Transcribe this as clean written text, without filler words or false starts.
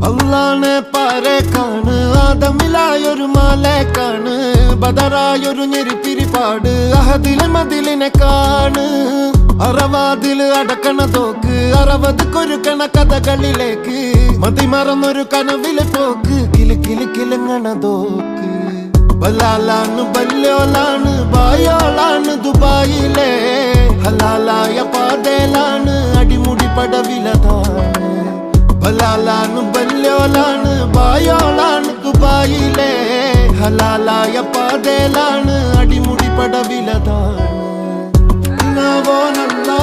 അള്ളാനെ പാരേക്കാണ് ആദമിലായൊരു മാലേക്കാണ് ബദറായൊരു ഞെരിപ്പിരിപ്പാട് അഹദിലെ മതിലിനെ കാണ് അറവാതില് അടക്കണ തോക്ക് 60 കൊരുക്കണ കഥകളിലേക്ക് മതിമറന്നൊരു കനവിലെ പോക്ക് കിലി കിലി കിലങ്ങണ തോക്ക് ബലാലാണ് ബല്യോലാണ് ബായോളാണ് ദുബായിലെ ഹലാലായ പാതയിലാണ് അടിമുടി പടവിലതാണ് ബലാലാണ് ബല്യോലാണ് ബായോളാണ് ദുബായിലെ ഹലാലായ പാതയിലാണ് അടിമുടി പടവിലതാണ് നവോനല്ലാ